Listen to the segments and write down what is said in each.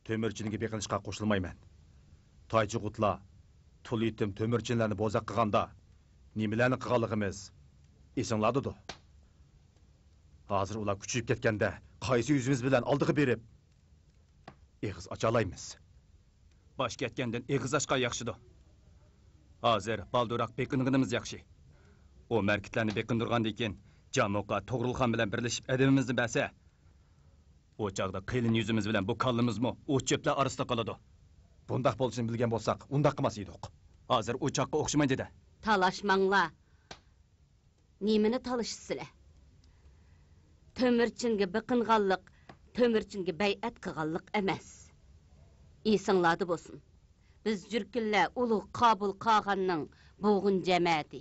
Tömürçiniga beqinishqa qo'shilmayman. Toychi qutla, tul itim tömürçinlarni bozaq qilganda nimalarni qilganligimiz esinglardi-du. Hozir ular kuchayib ketganda qaysi yuzimiz bilan oldiga berib eg'iz ocha olamiz. Bosh ketgandan eg'iz ochgan yaxshidir. Hozir balduroq beqinganimiz yaxshi. O marketlarni beqindirgandan keyin Jamoqa To'g'rilxon bilan birlashib adamimizni basa, o chaqda qilin yuzimiz bilan bu kallimizmi o cheplar orasida qoladi. Bundaq bo'lishini bilgan bo'lsak, undaq qilmas edik. Hozir o chaqqa o'xshamaydi-da. Talashmanglar. Nimani talashsizlar? Tömürçinga biqinganlik, tömürçinga bay'at qilganlik emas. Esinglarda bo'lsin. Biz Jürkillar ulug' Qabul Qog'onning bo'g'in jamoati.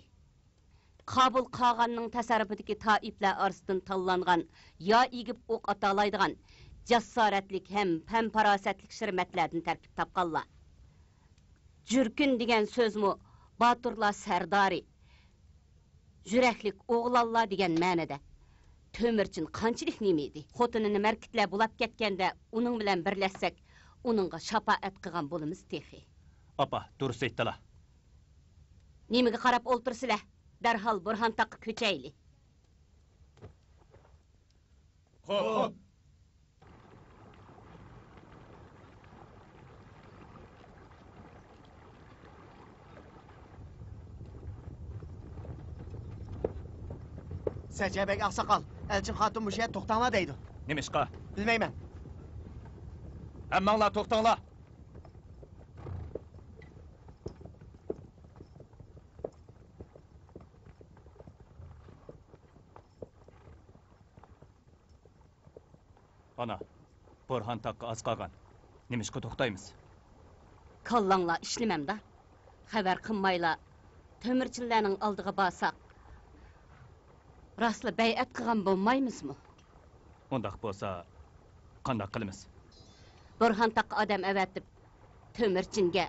Qabul Qog'onning tasarrufidagi toiflar orasidan tanlangan, yo egib o'q atalaydigan jassoratlik ham farosatlik shirmatlardan tarkib topganlar. Jürkün degan so'zmi Baturlar sardori, yuraklik o'g'lonlar degan ma'noda. Tömürçin qanchalik nima edi? Xotinini marketlar bulab ketganda uning bilan birlashsak, uningga shafaat qilgan bo'lamiz texi. Apa, durust aytdilar. Nimaga qarab o'ltirsizlar? Darhol Burhan taqqa ko'chayli. Xo'p. Səcəbək Ağsaqal, Elçin xatun müşəyə toxtanla deydi. Nimişqa? Bilməyəm. Həmmənlar toxtanla. Ana, Burhan taqqa az qalğan. Nimişqa toxtaymiz? Kallanglar işlememda. Xəbər qılmayla tömürçinlərinin aldığı basaq. Raslı bay'at qilgan bo'lmaymizmi? Undaq bo'lsa, qanday qilamiz? Burhan taqqa odam avatib, tömürçinga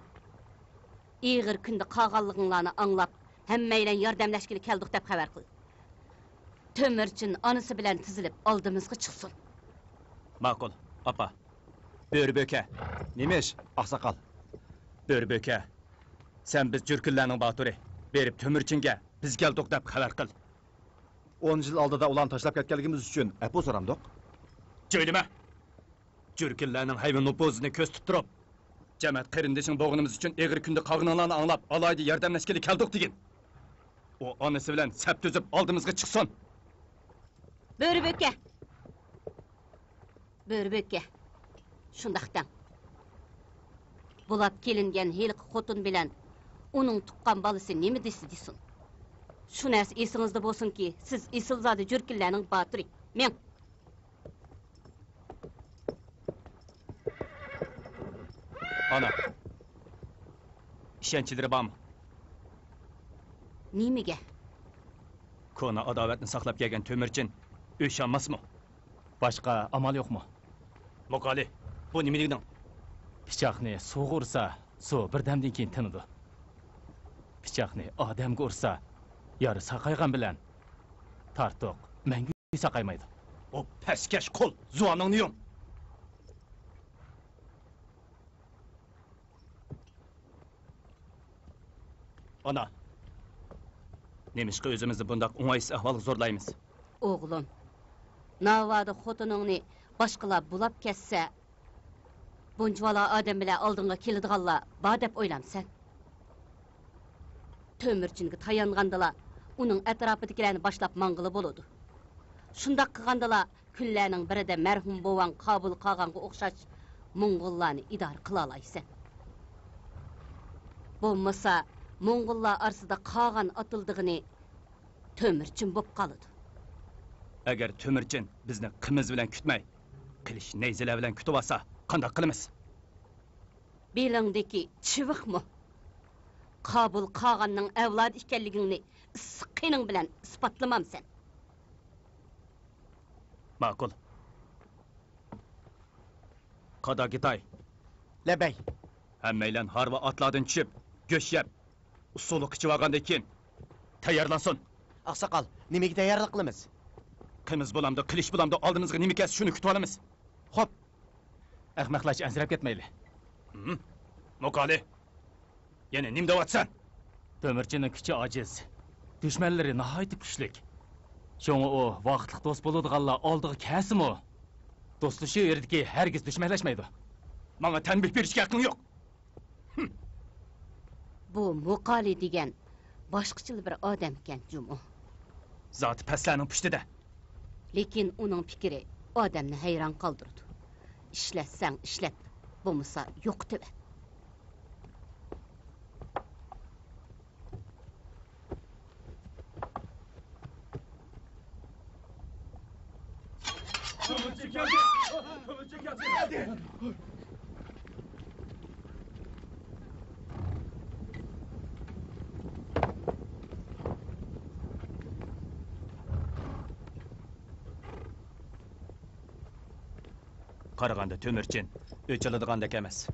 ig'ir kunda qolganliginglarni anglab, hammaylan yordamlashgili keldik deb xabar qil. Tömürçin onasi bilan tizilib oldimizga chiqsin. Ma'qul, apa. Bo'rböka. Nemish, Oqsoqol? Bo'rböka. Sen biz Jürkillarning baturi. Berib Tömürçinga biz keldik deb xabar qil. 10 yil oldida ularni tashlab ketganligimiz uchun afu so'ramdik. Jo'ylama. Jürkillarning hayvon nupuzini ko'z tuttirib, jamoat qarindishing bo'g'inimiz uchun egri kunda qog'inlarni anglab, alayda yordamlashgili keldik degin. O onasi bilan sap tuzib oldimizga chiqsin. Bo'rböka. Bo'rböka. Shundaqdan. Bulab kelingan heliq xotin bilan uning tuqqan balasi nima desin? Şu narsa esingizda bo'lsinki, siz Esilzoda Jürkillarning baturi. Men. Ana. İşençilari bormi? Nimaga? Kona adovatni saqlab kelgan Tömürçin o'shanmasmi? Boshqa amal yo'qmi? Muqali, bu nima deding? Pichoqni suvga ursa, suv birdamdan keyin tinadi. Pichoqni odamga ursa, yarı saqaygan bilan tartoq mangu saqaymaydi. O pastkash qo'l zuvaningni yum. Ana. Nemishqa o'zimizni bundaq o'ng'aysiz ahvolga zo'rlaymiz? O'g'lim, navada xotiningni boshqalar bulab ketsa, bunchavala odam bilan oldinga keladiganlar bor deb o'ylamsan. Tömürçinga tayangandalar uning atrofidagilarni boshlab mang'ili bo'ladi. Shundaq qilgandalar kunlarning birida marhum bo'van Qabul Qog'onga o'xshash Mo'ng'ullarni idora qila olaysan. Bo'lmasa Mo'ng'ullar orasida Qog'on otildigini Tömürçin bo'lib qoladi. Agar Tömürçin bizni qimiz bilan kutmay, qilish nayzalar bilan kutib olsa, qanday qilamiz? Belingdagi chiviqmi? Qabul Qog'onning avlodi ekanligingni issiqining bilan isbotlamamsan. Ma'qul. Qada gitay. Labay. Hammaylan harva atlardan tushib, go'sht yeb, usulni qichib olgandan keyin tayyorlansin. Ağsaqal, nimaga tayyorlik qilamiz? Qimiz bo'lamdi, qilish bo'lamdi, oldimizga nima kelsa shuni kutib olamiz. Xo'p. Ahmoqlash ansirab ketmayli. Mokali. Yana nim deyapsan? Temirchining kuchi ojiz. Dushmanlari nihoyat kuchlik. Şoňa o vaqtliq do'st boladiganlar oldiga kelsin-mi? Do'stlashu yerdiki hergiz dushmanlashmaydi. Bana tanbih berishga haqqing yo'q. Bu Muqali degan boshqacha bir odam ekan, Jumo. Zoti paslarning pushtida. Lekin uning fikri odamni hayron qoldirdi. Ishlatsang ishlat, bo'lmasa yo'qitib. Qaraganda Tömürcin, o'chiladigandek emas.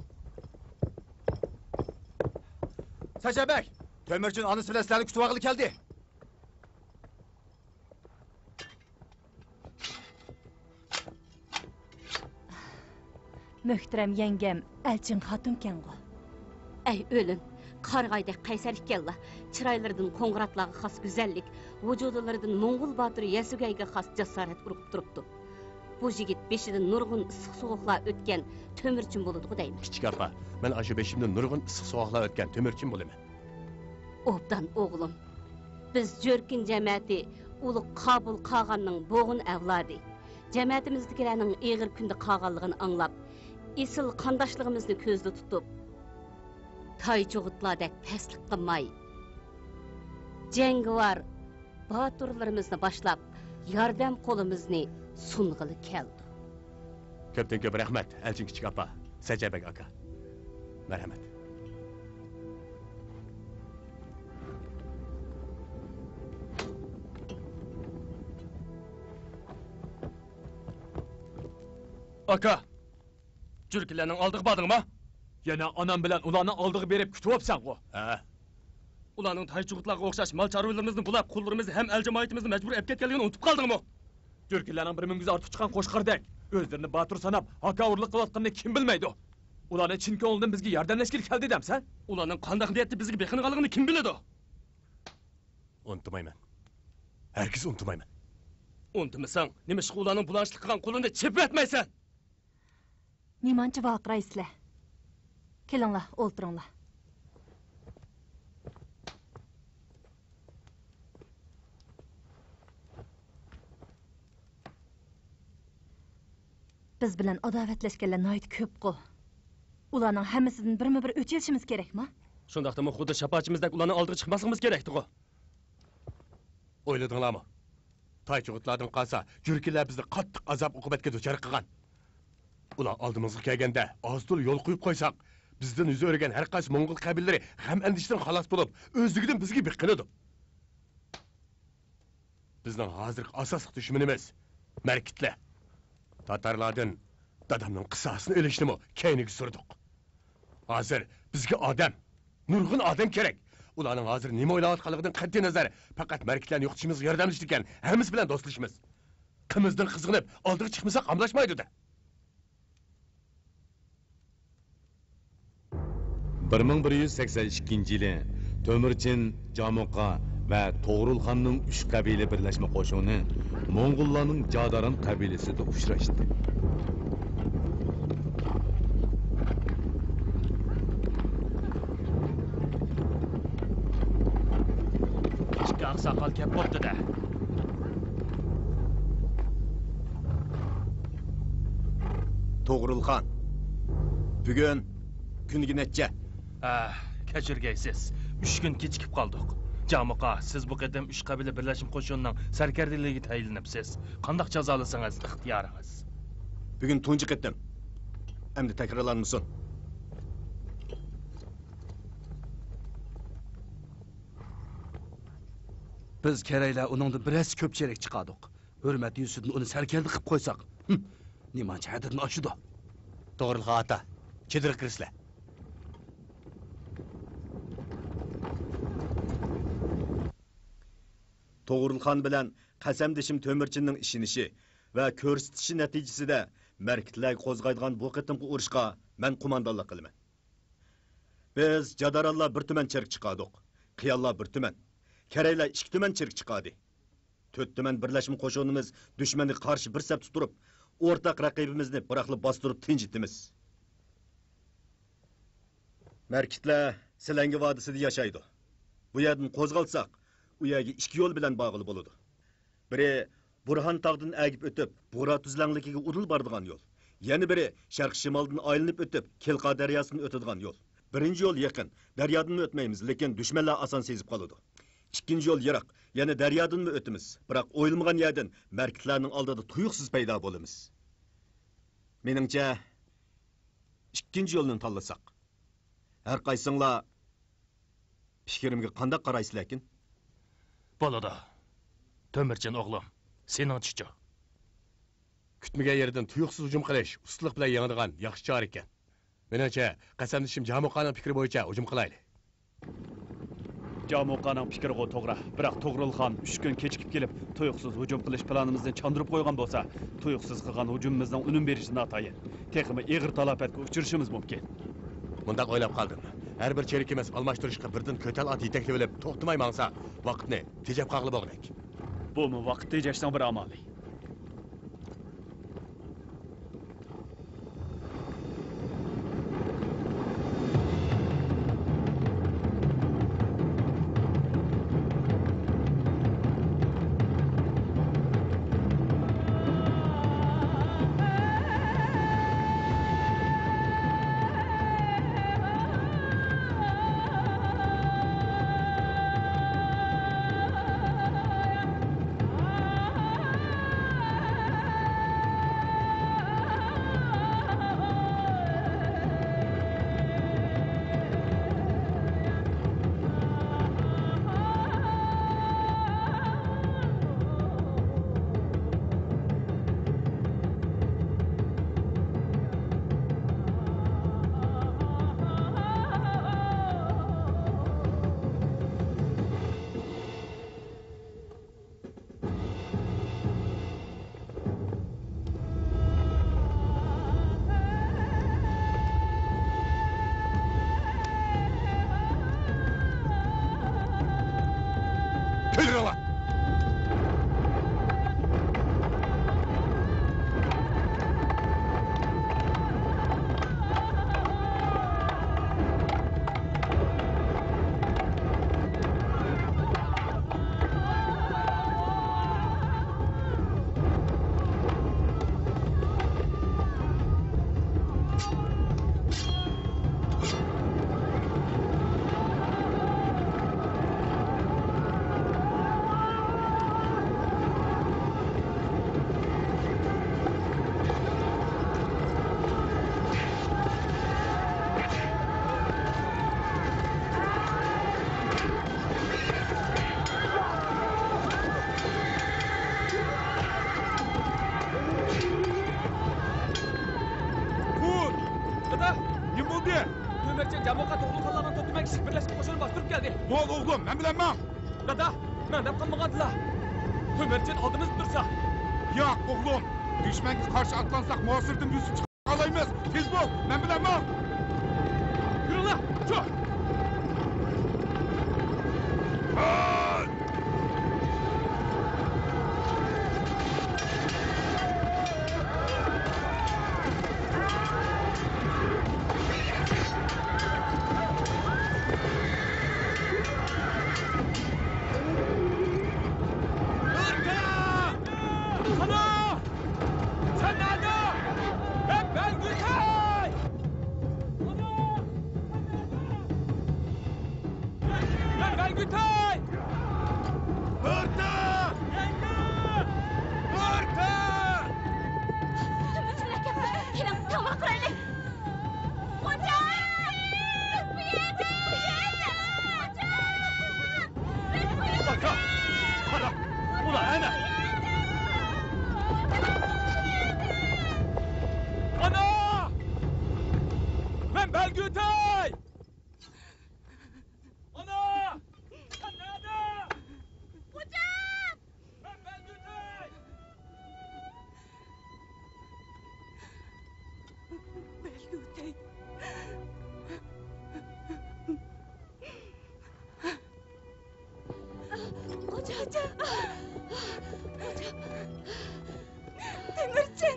Sacabek, Tömürcün anıs bilen sizlerini kütüvağılı geldi. Möhterem yengem Elçin Hatunkengo. Ey ölüm, qarğayda qaysar ikkenla, çıraylardan Konğratlağa xas güzellik, vücudulardan Moğol batırı Yasugayga xas jasaret urup turuptu. Bu jigit beşidan nurgun ısıq soğuklar ötken Tömürçin boludu deymi. Kichik apa, men aşı beşimden nurgun ısık soğuklar ötken Tömürçin bolaman. Obdan oğlum, biz jörkin cemati ulu qabul qağanның boğun avladi. Cematimizdikilerinin eğir kunde qağanlığını anlap, isil qandaşlığımızını közde tutup, tay çoğutladek peslik qılmay, cengivar baturlarımızını başlap, yardam kolumuzni sunğılı keldi. Köpten köp rahmet, Elçin kichik apa, Sacabek aka. Merhamet. Aka. Jürkilerning oldiga bordingmi? Yana onam bilan ularni oldiga berib kutyapsan-ku. Ha, Ularning taychug'itlarga o'xshash mal chorvalarimizni bulab, qullarimizni ham el jamoatimizni majbur olib ketganligini unutib qoldingmi? Jürkilarning bir mingiz ortiq chiqqan qo'shqardek o'zlarini botur sanab, hokavurlik qilayotganini kim bilmaydi? Ularni chin ko'ngildan bizga yordamlashga keldi demsan? Ularning qanday niyatda bizga beqinganligini kim biladi? unutmayman. Herkes unutmayman. Unutmasang, nima ish ularning bulanchilik qilgan qo'lini cheplatmaysan? Nimanchi vaqiraysizlar? Kelinglar, o'ltiringlar. Biz bilan adovatlashganlar noyit ko'p-ku. Ularning hammasidan birma-bir o'chilishimiz kerakmi? Shundaqdimi xuddi shapochimizdek ularning oldiga chiqmasligimiz kerakdi-ku. O'yladinglarmi? Taychug'itlardan qolsa, jurkilar bizni qattiq azob uqubatga duchor qilgan. Ular oldimizga kelganda oz-to'la yo'l qo'yib qo'ysak, bizdan yuz o'rgan har qaysi Mo'ng'ul qabillari ham andishdan xalos bo'lib, o'zligidan bizga biqinadi. Bizning hozirgi asosiy dushmanimiz Markitlar. Tatarlardan dadamning qissasini olishni keyniga surdik. Hozir bizga odam, nurg'un odam kerak. Ularning hozir nima o'ylayotganligidan qat'iy nazar, faqat Markitlarni yo'qotishimizga yordamlash ekan, hammamiz bilan do'stlashimiz. Qimizdan qizg'inib, oldiga chiqmasak qamlashmaydi-da. 1182 yili Tömürcin, Jamoqa va To'g'rilxonning 3 qabila birlashma qo'shini Mo'ng'ullarning Jadaran qabilasida uchrashdi. Kichik oqsoqol kelib bo'pti-da. To'g'rilxon. Bugun kunga necha? Kechirgaysiz. 3 kun kechikib qoldik. Jamoqa, siz bu qadam 3 qabila birlashim qo'shinining sarkardaligiga tayinlanibsiz. Qanday jazolasangiz ixtiyoringiz. Bugün tunji qetdim. Endi takrorlanmasın. Biz keraklar uningda biroz ko'pchilik chiqadik. Hurmat yusidan uni sarkarda qilib qo'ysak. Nimancha hadidni oshidi. To'g'rilxon ata, chidir kirsizlar. To'g'rilxon bilan qasamdishim Tömürchinning ishinishi va ko'rsatishi natijasida Merkitler qo'zg'aydigan bu qitimqi urushqa men qo'mondonlik qilaman. Biz jadarallar bir tuman cherk chiqadik. Qiyallar bir tuman. Kereylar 2 tuman cherk chiqadi. 4 tuman birlashma qo'shinimiz dushmanga qarshi bir saf turib, o'rtaq raqibimizni biroqli bostirib tinchitimiz. Merkitler Silangi vodisida yashaydi. Bu yerdan qo'zg'alsak, u yerga 2 yo'l bilan bog'liq bo'ladi. Biri Burhan tog'dan agib o'tib, Bura tuzlangligiga udul boradigan yo'l. Yana biri sharq shimoldan aylanib o'tib, Kelqa daryosidan o'tadigan yo'l. Birinchi yo'l yaqin, daryodan o'tmaymiz, lekin dushmanlar oson sezib qoladi. Ikkinchi yo'l yiroq, yana daryodan o'tamiz, biroq o'yilmagan yerdan markitlarning oldida tuyuqsiz paydo bo'lamiz. Meningcha, ikkinchi yo'lni tanlasak. Har qaysinglar fikrimga qanday qaraysiz lekin? Bo'ladi. Temirchin o'g'lim, sening chiqchi. Kutmagan yerdan tuyuqsiz hujum qilish ustalik bilan yengadigan yaxshi chora ekan. Menimcha, qasamdishim Jamoqaning fikri bo'yicha hujum qilaylik. Jamoqaning fikriga to'g'ri. Biroq To'g'rilxon 3 kun kechikib kelib, tuyuqsiz hujum qilish planimizni chandırib qo'ygan bo'lsa, tuyuqsiz qilgan hujumimizning unum berishi notayin. Texmi ig'ir talafotga uchrashimiz mumkin. Bundaq o'ylab qoldim. Har bir cherik emas almashtirishga birdan ko'tal ot yetaklab olib, to'xtamay mangsa, vaqtni tejab qog'li bo'lg'dak. Bu mu vaqt tejashning bir amali. Jamoqa To'g'rilxonlarning to'ptimak kishi birlashib qo'shinib bostirib keldi. Bo'l o'g'lim, men bilan mang. Dada, men deb qilmagandilar. Temirchin oldimiz tursa. Yo'q o'g'lim, dushmanga qarshi atlansak muasirdan yusib chiqa olmaymiz. Tez bo'l, men bilan mang. Yuringlar, shu. Temircin!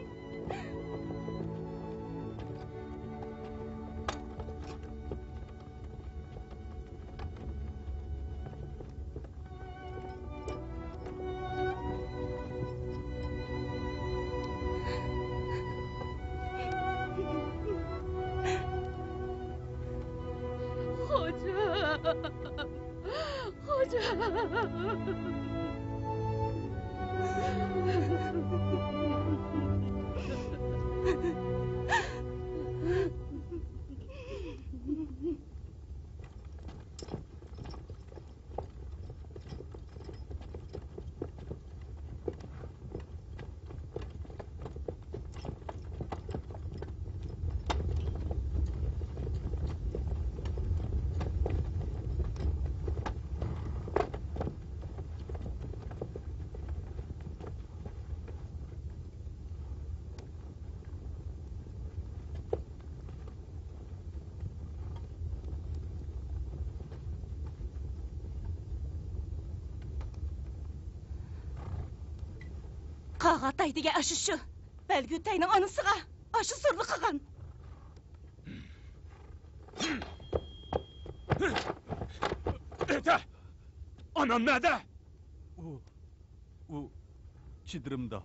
Қағатай деген ашышы, Бәлгүтайның анысыға ашы сұрлы қыған. Ete! Anam nerede? O çidrimde.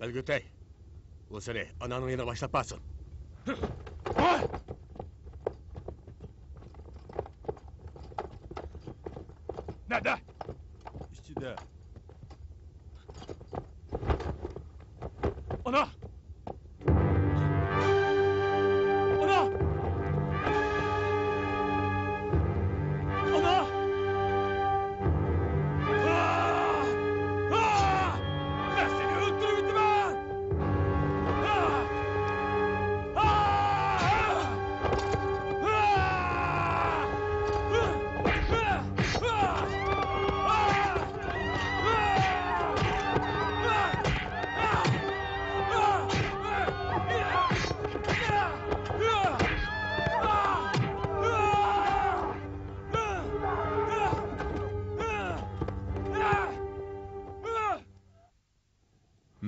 Belgütey, o seni ananın yanına başlatmasın. Nerede? İçinde. Ana! Ana! Ana! Ben seni öldürürdüm ha!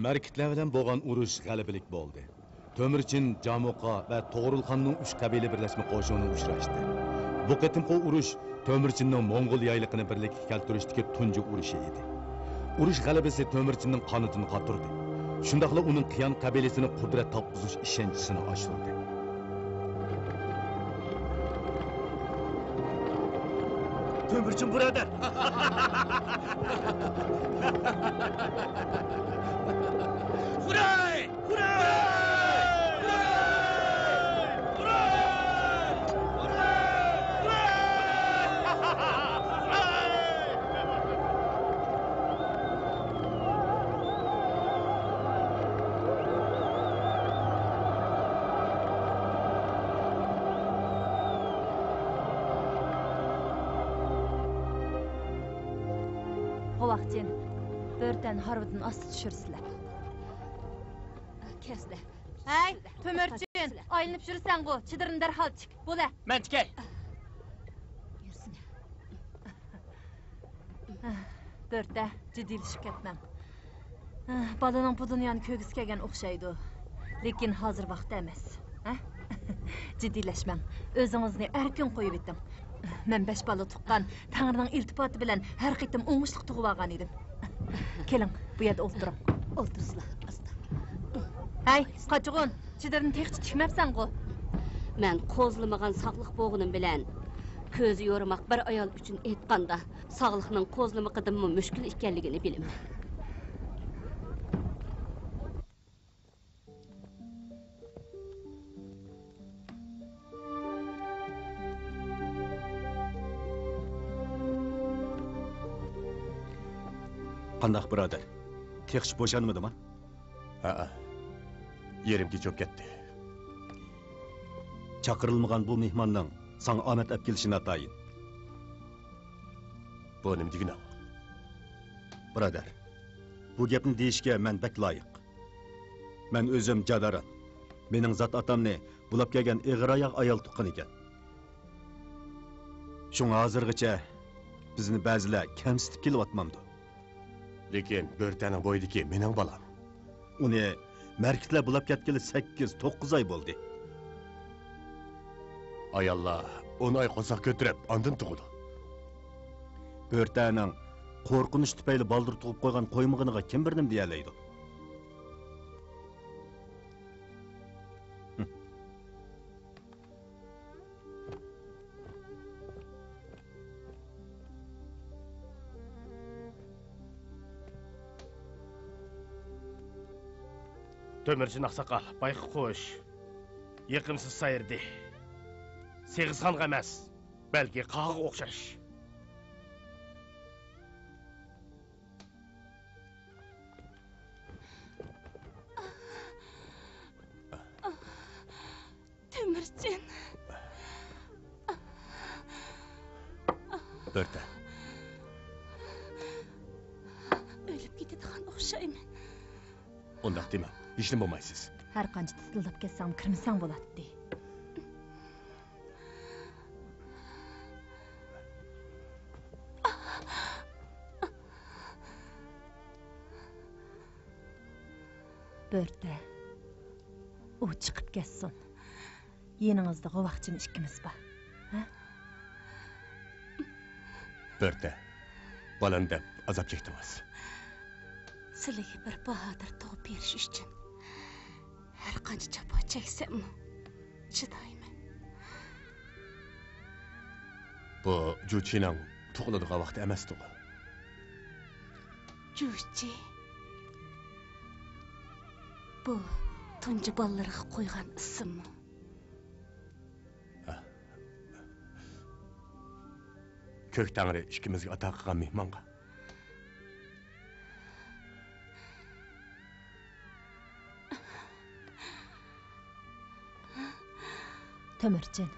Mərkitlər bilan bo'lgan urush g'alabalik bo'ldi. Tömürcin, Jamoqa va To'g'rilxonning 3 qabila birlashma qo'shini uchrashdi. Bu qatimqi urush Tömürcinning Mo'ng'ul yayliqini birlikka keltirishdagi tunji urushi edi. Urush g'alabasi Tömürcinning qonidini qotirdi. Shundaqla uning Qiyon qabilasini qudrat topqizish ishonchisini oshirdi. Tömürcin buradır. Hurray! Hurray! Qovaqcin, börtən harvudun astı düşürsülər. Kesle. Hey, Tömürcin, aylanıp жүрсәң го, çidirini derhal çık. Bola. Men tikay. Yürüsün. Börtə ciddiyleşip ketmem. Balanın bu dünyanı kögüs kelgen oxşaydı. Lekin hazır vaqt emas. Ciddiyleşmem. Özünüzni erkin koyup etdim. Men 5 bala tuqqan, Tanrının iltifatı bilen her qitim oңuшлuk tuğup algan edim. Kelin, bu yerda o'tirib. Oltursula. Hey, qaçığın, çidirini tek tikmepsen go. Men kozlamagan saqlıq boğunum bilen közü yorumak bir ayal üçün etqanda sağlıqның kozlamaqıdımı müşkül ekenligini bilim. Qandaq birader? Tekçi boşanmadı mı? Ha, yerimki çok ketdi. Çakırılmagan bu mehmanның sana amet ep kelişini atayın. Bu nim digina. Birader, bu gapni deyishga men bek loyiq. Men o'zim jadaran. Mening zot atamni bulab kelgan eg'ir oyoq ayol tuqqan ekan. Shunga hozirgacha bizni ba'zilar kamsitib kelyapmamdi. Lekin Börtənin boyidiki mening balam. Uni mərkitlər bulab ketgili 8-9 ay bo'ldi. Ayallar 10 ay qo'saq ko'tirib, andın tug'di. Börtənin qo'rqinish tufayli baldır tug'ib qo'ygan qo'ymig'iniga kim birnim deyalaydi? Tömürcün Aksakal, Bayqı Qo'sh, yıqimsiz sayırdı. Seğizxanğa emas, belki qağa o'xshash. Tömürcün. Börtə, Ölüp gidadigan o'xshayman. undaq demə. Hech nima bo'lmaysiz. Har qancha tizilib ketsam kirmasang bo'ladi. Börtə. U chiqib ketsin. Yeningizda g'ovaqchim ikkimiz bor. Ha? Börtə, balam deb azob chekdimiz. Sizlarga bir bahodir tug'ib berish uchun har qancha jafo cheksam chidayman. Bu Juchining tug'iladigan vaqti emasdi. Juchi. Bu tunji bolalarga qo'ygan ismmi? Ko'k Tangri ikkimizga ato qilgan mehmonga. Tömürcün,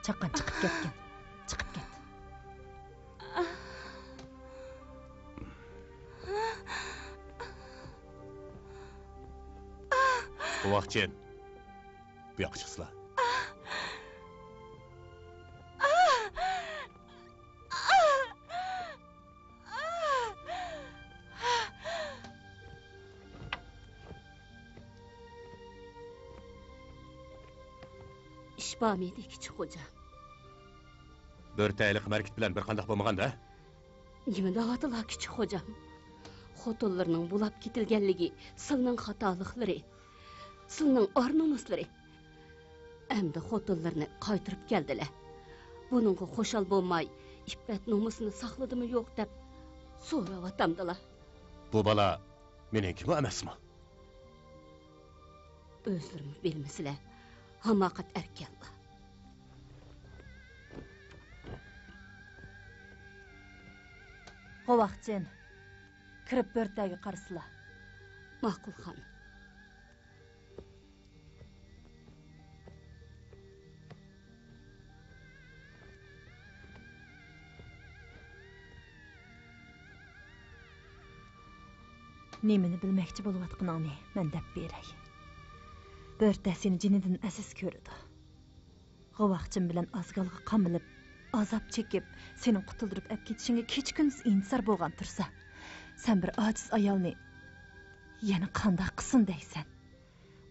chaqan chiqib ketgan. Chiqib ket. G'ovaqchin, bu yoqqa chiqsizlar. İş bo'lmaydi kichik xo'ja. Börtəlik mərkit bilan bir qandaq bo'lmaganda? Nima deyaptilar kichik xo'jam? Xotinlarning bulab ketilganligi, silning xatoliqlari, silning or-nomuslari. Endi xotinlarni qaytirib keldilar. Buningga xo'shal bo'lmay, iffat nomusini saqladimi yo'q deb so'rayotgandilar. Bu bala meningmi emasmi? O'zlaringiz bilmasizlar. Hamoqat erkanlar. G'ovaqchin, kirib Börtəga qarasizlar. Ma'qul xonim. Nemini bilməkçi bo'layotganingni men deb beray. Börtə seni jinidan aziz ko'rdi. G'ovaqchin bilan azgalga qamilib, azab chekib, seni qutuldirib ap ketishingga kech-kunduz intizor bo'lgan tursa, sen bir ojiz ayolni yana qanday qilsin deysan?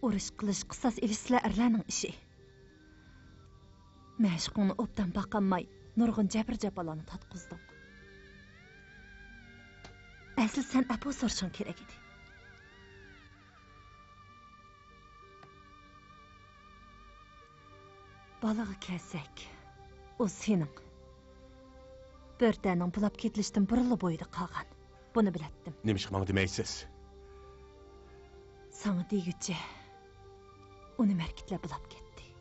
Urush qilish, qisas ilishlar erlarning ishi. Mashqingni obdan baqanmay, nurg'un jabr-jafolarni tatqizding. Asl sen apo sorishing kerak edi. Balaga kelsak, o sening. Börtəning bulab ketilishdan burunli bo'yida qolgan. Buni bilatdim. Nima chiqmang demaysiz? Sana deyici, uni mərkitlə bulab ketdi.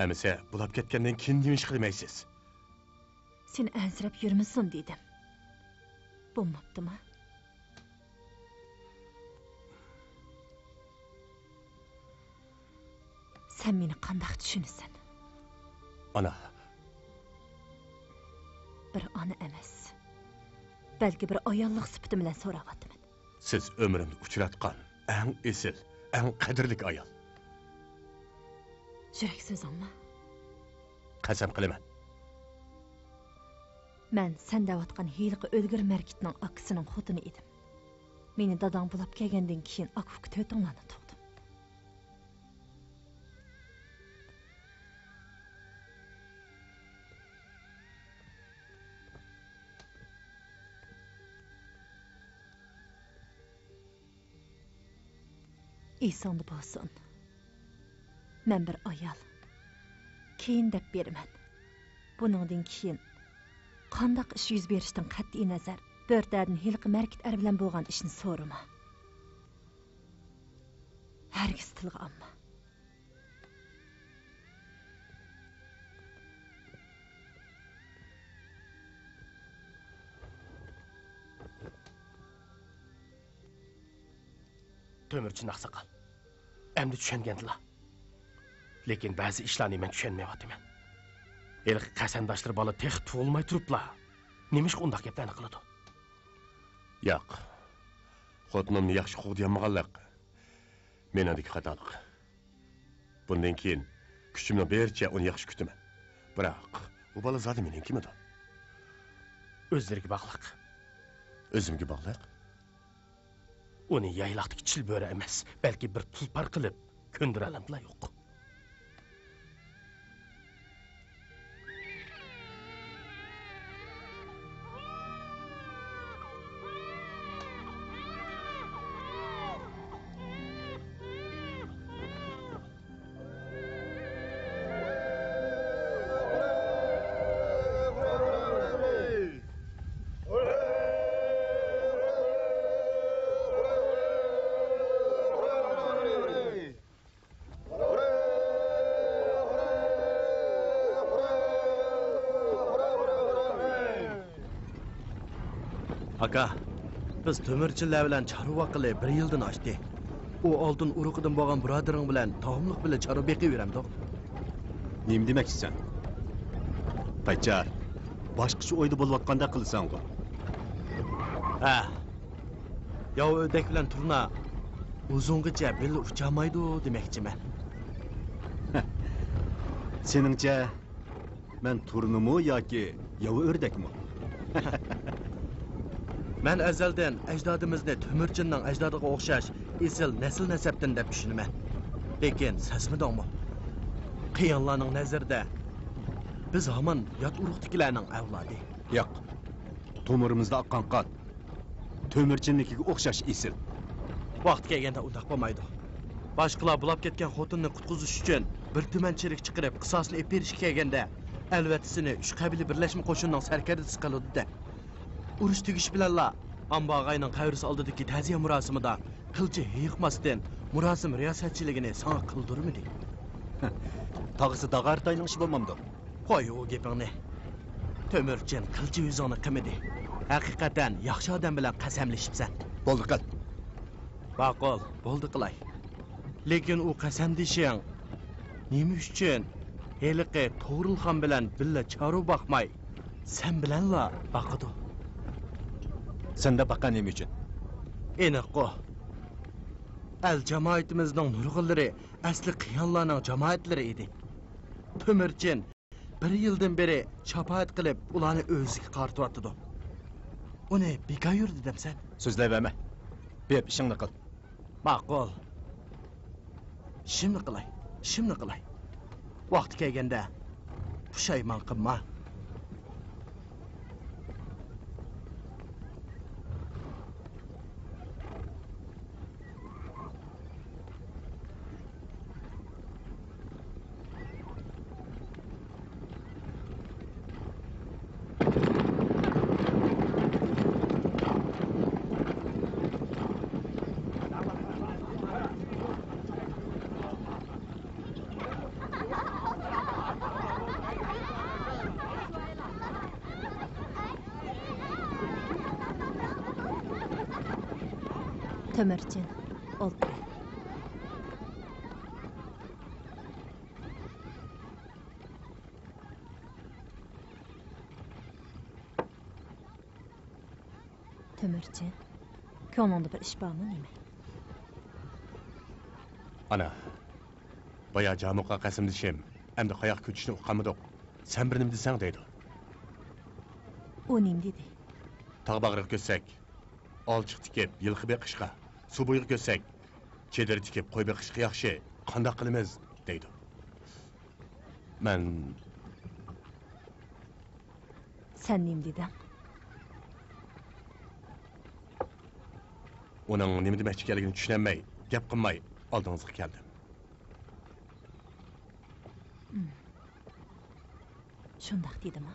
Əmisə, bulab ketgandan keyin nima ish qilmaysiz? Seni ənsirab yürmüsün dedim. Bo'lmabdimi? Sen meni qandaq tushunisan? Ana. Bir ana emas. Balki bir ayollik sifati bilan so'rayapman. Siz ömrümde uçuratgan en esil, en qadrlik ayol. Yurak so'zingmi? Qasam qilaman. Mən sən dəvatqan heyliqi ölgür mərkitinin akısının xotunu idim. Meni dadang bulab kelgəndən keyin akufka 4 anlarni tuqdim. İsanda bolsun. Mən bir ayal. Keyin dep berman. Buningdan keyin qandaq ish yuz berishdan qat'iy nazar, börtadin hiliqi mərkit er bilan bo'lgan ishni so'rama. Hargiz tilga olma. Tömürçin Aqsaqal. Endi tushungandilar. Lekin ba'zi ishlarni men tushunmayapman. Elqi qasandoshlar bola tex tug'ilmay turiblar. Nemish undaq gaplarni qiladi? Yo'q. Xotinimni yaxshi qo'g'diyolmaganlik. Menadagi xatolik. Bundan keyin kuchimni bericha uni yaxshi kutaman. Biroq u bola zodi meniki edi. O'zlariga bog'liq. O'zimga bog'liq. Uni yaylaqdagi chilbo'ra emas, balki bir tulpar qilib ko'ndiralamdilar yo'q. Aka, biz tömürçiler bilen çarıva qilib 1 yildan oshdi. U oldin uruqidan bo'lgan birodering bilan to'g'imliq bilan charo beqiveramdiq. Nima demoqchisan? Pachar, boshqacha o'yda bo'layotganda qilsan-ku. Ha. Yov o'rdak bilan turna uzungacha belli uchamaydi demoqchiman. Seningcha men turnimi yoki yovi o'rdakmi? Men azaldan ajdodimizni Tömürchinning ajdodiga o'xshash esil nasl nasabdan deb tushunaman. Lekin sezmidingmi? Qiyonlarning nazarida biz hamon yot urug'dikilarning avlodi. Yo'q. To'mirimizda oqqan qon Tömürchinnikiga o'xshash esil. Vaqt kelganda undaq bo'lmaydi. Boshqalar bulab ketgan xotinni qutqizish uchun bir tumanchilik chiqarib qisosni ep berishga kelganda albatisini 3 qabila birlashma qo'shinning sarkardasi qiladi-da. Urush tugish bilanla Ambag'ayning qavrisi oldidagi ta'ziya murosimida qilchi yiqmasdan murosim riyosatchiligini sana qildirmadi. Tog'isi Dag'artayning ishi bo'lmamdi. Qo'y u gapingni. Tömürchin qilchi yuzini qilmadi. Haqiqatan yaxshi odam bilan qasamlashibsan. Bo'ldi qil. Baqol, bo'ldi qilay. Lekin u qasamdishing nima uchun heliqi To'g'rilxon bilan billa charo baqmay sen bilanla baqidi? Senda baqan nima uchun? Eniqo. Al jamoatimizning nurg'unlari asli qiyonlarning jamoatlari edi. Tömürchin 1 yildan beri shafaat qilib ularni o'ziga qartyapti. Uni bekor yurdi demsan? So'zlayverma. Bep ishingni qil. Ma'qul. Şimdi qilay. Vaqti kelganda pushaymon qilma. Tömürchin, oldu. Tömürchin, ko'nglingda bir ish bormi nima? Ana, baya jamuqqa qasimdishim, endi qayoq ko'chishni uqqanmidiq. Sen bir nima desang deydi. O neyim dedi? Tağ bağırıq kössək, alçıq tikib, yılqı beqişqa, su buyuq kössək, çedir tikib, qoy beqişqı yaxşı, qandaq qılımız, deydi. Mən... Sen neyim dedin? Onun nemi deməkçi gəlgini düşünənməy, gəp qınmay, aldığınızı gəldim. Şundaq dedim ha?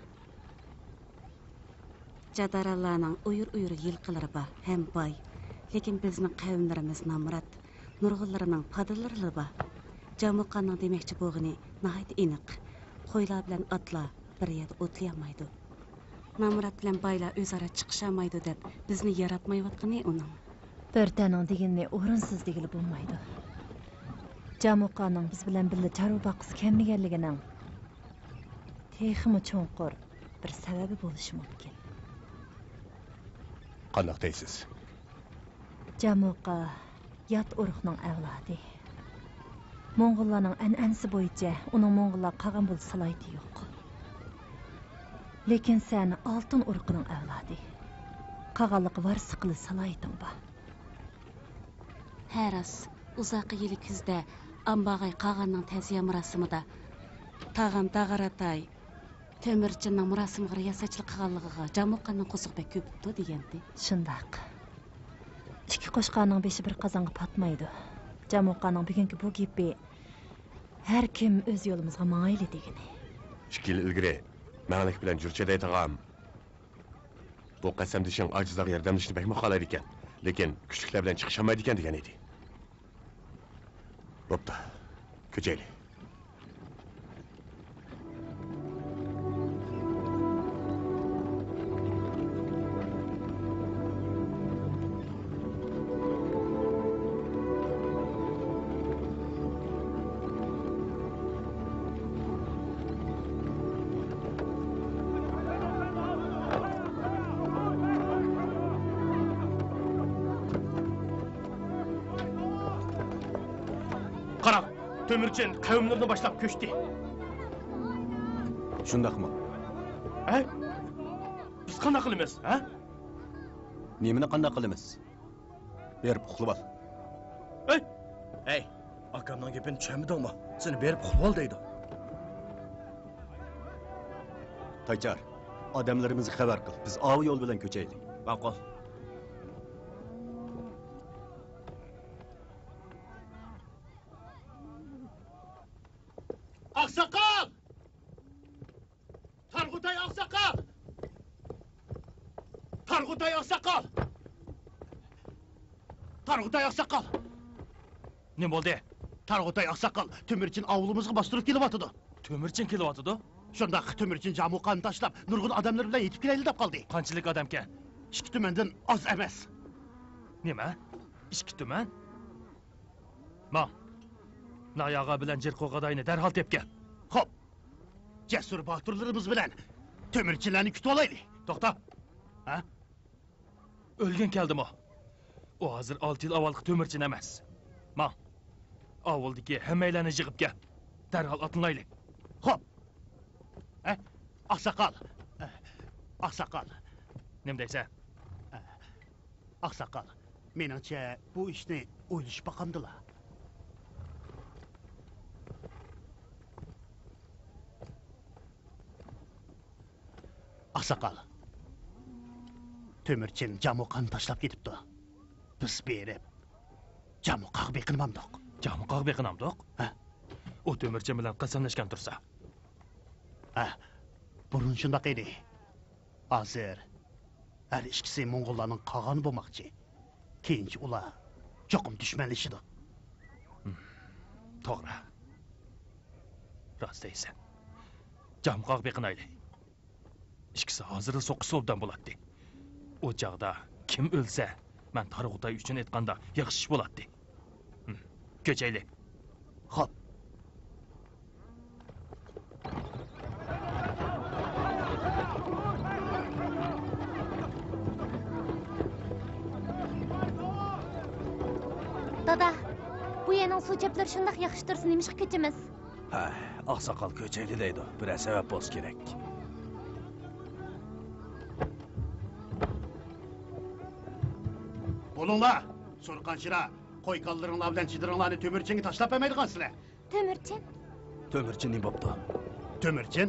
Jadaralarning uyur yilqilari bor, ham boy. Lekin bizning qavmlarimiz namrat, nurg'unlarining padilari bor. Jamuqanning demakchi bo'g'ini nihoyat aniq. Qo'ylar bilan otlar bir yerda o'tlayolmaydi. Namrat bilan boylar o'zaro chiqishamaydi deb bizni yaratmayotgani uning. Börtənin deginini o'rinsiz degili bo'lmaydi. Jamuqaning biz bilan birga chorva boqisi kelmaganligining texmi cho'nqur bir sababi bo'lishi mumkin. Qandaq deysiz? Jamuqa yat urug'ning avlodi. Mo'ng'ullarning an'anasi bo'yicha uning Mo'ng'ullar qolgan bo'lsa salohiyati yo'q. Lekin sen oltin urug'ining avlodi. Qolganlik varisi qilish salohiyating bor. Haras uzoq yili kuzda Ambag'ay qog'anning ta'ziya marosimida tag'am Dag'aratay Temirchining marosimiga riyosatchilik qilganligiga Jamuqanning qo'shiqbek ko'pdi degandi. Shundaq. Ikki qo'shqonning beshi bir qozonga patmaydi. Jamuqaning bugungi bu gapi har kim o'z yo'limizga mangayli degani. 2 yil ilgari ma'nalik bilan jurchaday tag'am. Bu qasamdishing ojizlar yordamlashni bekmi xohlar ekan, lekin kuchliklar bilan chiqishamaydi ekan degan edi. Bo'pti. Ko'chaylik. Qaraq, Tömürçin qavmlarini boshlab ko'chdi. Shundaqmi? Ha? Biz qanday qilamiz, ha? Nemini qanday qilamiz? Berib uxlab ol. Hey, akamning gapini tushunmadingmi? Seni berib uxlab ol deydi. Taychar, odamlarimizni xabar qil. Biz ovi yo'l bilan ko'chaylik. Ma'qul. Oqsoqol! Targ'utay Oqsoqol! Targ'utay Oqsoqol! Targ'utay Oqsoqol! Nima bo'ldi? Targ'utay Oqsoqol Tömürchin ovulimizga bostirib kelyapti. Tömürchin kelyapti? Shundaq Tömürchin Jamuqani tashlab nurg'un odamlar bilan yetib kelayli deb qoldi. Qanchalik odamga? 2 tumandan oz emas. Nima? 2 tuman? Ma. Nayog'a bilan Jirqo'g'adayni darhol tepgan. Xo'p. Jasur boturlarimiz bilan Tömürchinlarni kutib olaylik. To'xta. Ha? O'lgan keldimi? O hozir 6 yil avvalgi Tömürchin emas. Ma. Ovuldagi hammalarni yig'ib kel. Darhol otinglaylik. Xo'p. Oqsoqol. Oqsoqol. Nima deysan? Oqsoqol. Meningcha bu ishni o'ylashib boqamdilar. Oqsoqol. Tömürchin Jamuqani tashlab ketibdi. Biz berib Jamuqaga beqinmamdiq. Jamuqaga beqinamdiq? Ha. O Tömürchin bilan qasamlashgan tursa. Ha. Burun shundoq edi. Hozir har ikkisi Mo'ng'ullarning qog'oni bo'lmoqchi. Keyinchi ular cho'qim dushmanlashidi. To'g'ri. Rost deysan. Jamuqaga beqinaylik. İkisi hozir so'qqisi obdan bo'ladi. O chaqda kim o'lsa, men Targ'utay uchun aytganda yaxshi ish bo'ladi. Ko'chaylik. Xo'p. Dada, bu yerning suv cheplari shundoq yaxshi tursin, nimishqa ko'chamiz? Ha, oqsoqol ko'chayli deydi. Bir sabab bo'lsa kerak. Bolunglar, Sorqanşira, qo'y-qollaringlar bilan chidiringlarni Tömürchinga tashlab bermaydigansizlar. Tömürchin. Tömürchin nima bo'pti? Tömürchin?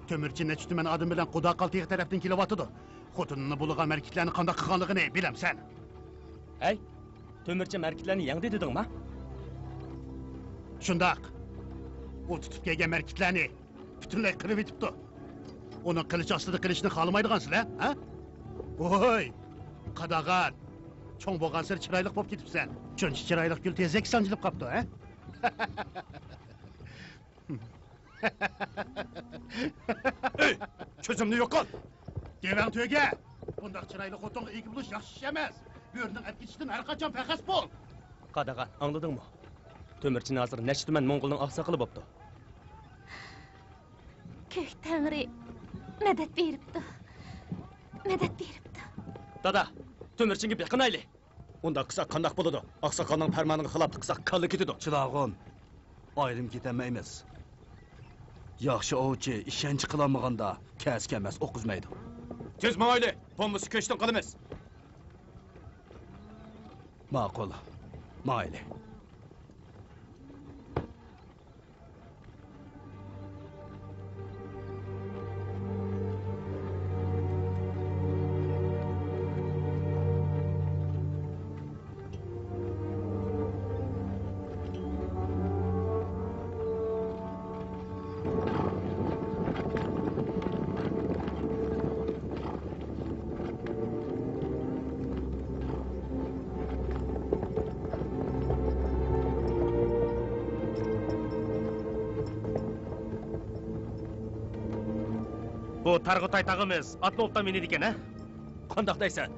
Tömürchin nechi tuman odam bilan Qudaqal teg tarafdan kelyapti. Xotinini bulg'an markitlarni qanday qilganligini bilamsan. Hey, Tömürchin markitlarni yangdi dedingmi? Shundoq. U tutib kelgan markitlarni butunlay qilib yetibdi. Uni qilich ostida qilishni xohlamaydigansizlar, ha? Voy! Qadag'an. Cho'ng bo'lgan sir chiroyli bo'lib ketibsan. Chunchi chiroyli gul tezak sanjilib qopti, ha? Ey, ko'zimni yo'qol. Devang to'ga. Bundoq chiroyli xotinga egib bo'lish yaxshi ish emas. Bu yerning olib ketishdan har qachon faqas bo'l. Qadag'an, angladingmi? Tömürchin hozir necha tuman Mo'ng'ulning oqsoqoli bo'pti. Ko'k Tangri madad beribdi. Madad beribdi. Dada, Tömürchinga beqinayli. Unda qilsak qandaq bo'ladi? Oqsoqolning farmoniga xilof qilsak kalla ketadi. Chilag'on, ayrim ketamaymiz. Yaxshi ovchi ishonch qilolmaganda kasga emas o'qizmaydi. Tez ma'yli, bombusi ko'chdan qilamiz. Ma'qul. Mayli. Bu Targ'utay tag'imiz Atlovdan menedi ekan, ha? Qandoq deysan?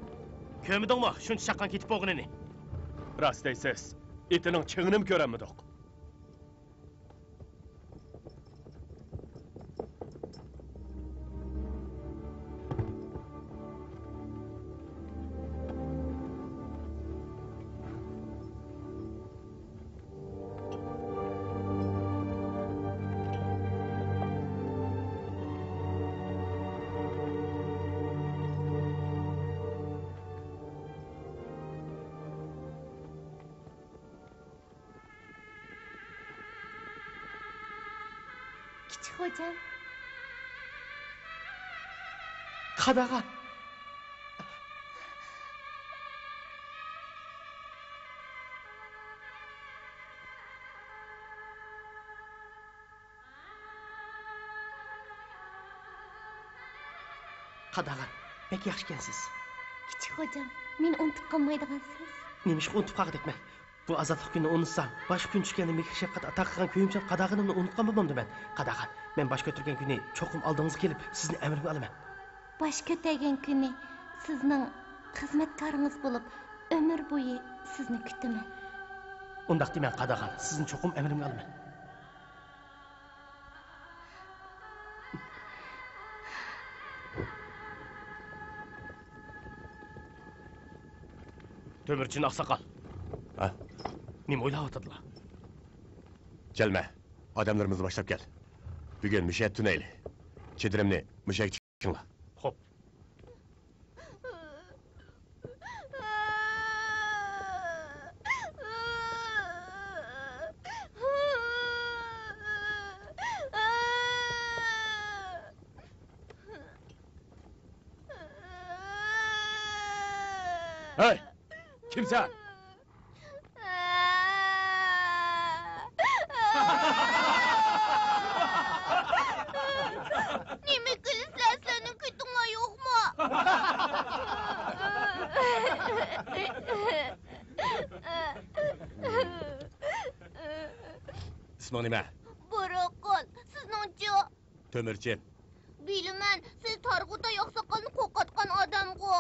Ko'midingmi shuncha shaqqan ketib bo'lganini? Rost deysiz. Itining chingini ko'ramidik. Kichik xo'jam. Qadag'an. Qadag'an, bek yaxshi ekansiz. Kichik xo'jam, meni unutib qolmaydigansiz. Nemish unutib qoldik-man. Bu azobli kunni unutsam, bosh kun tushganda mehr shafqat ata qilgan kuyimchan qadag'inimni unutgan bo'lmamdiman. Qadag'an, men bosh ko'targan kuni cho'qim oldingizga kelib, sizni amrimga olaman. Bosh ko'targan kuni sizning xizmatkoringiz bo'lib, umr bo'yi sizni kutaman. Undaq deman qadag'an, sizni cho'qim amrimga olaman. Tömürchin oqsoqol. Ha? Nima o'ylayotdilar? Kelme. Adamlarımızı başlap gel. Bugün müşet tüneyli. Çedirimni müşek çıkınla. Hop. Hey! Kimsen? Nima qilsan, sening kutingga yo'qmi? İsmi nime? Burakol, sizningchi? Tömürcin. Bilaman, siz Targ'utay oqsoqolni qo'rqatgan odamgu.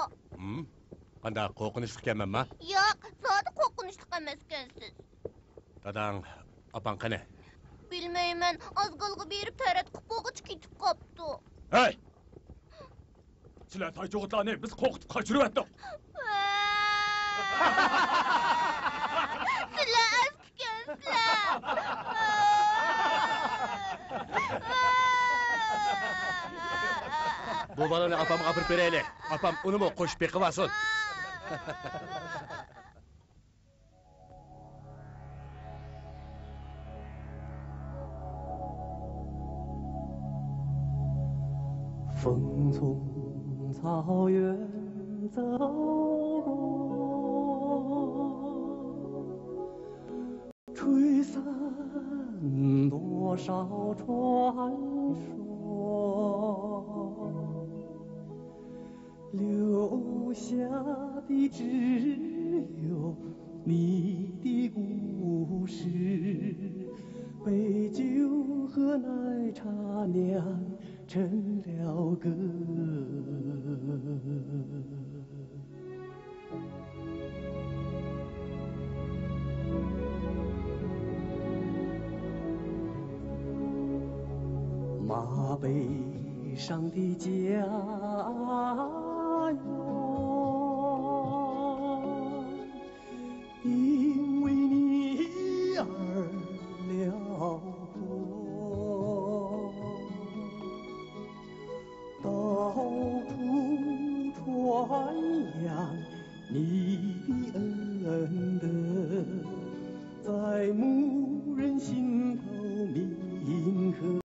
Qanda qo'rqinchli ekanman ma? Yo'q, zodi qo'rqinchli emas ekansiz. Dadang, apan qani? Bilmayman, azg'alg'i berib tarat qilib qo'g'ich ketib qopti. Hey! Sizlar taycho'g'itlarni biz qo'rqitib qochirib etdik. Sizlar askikansizlar. Bu balani apamga apirib beraylik. Apam uni mu qo'shib beqivasin. 风从草原走过，吹散多少传说，留下的只有你的故事，杯酒和奶茶酿成了歌。马背上的家园，因为你而辽阔，到处传扬你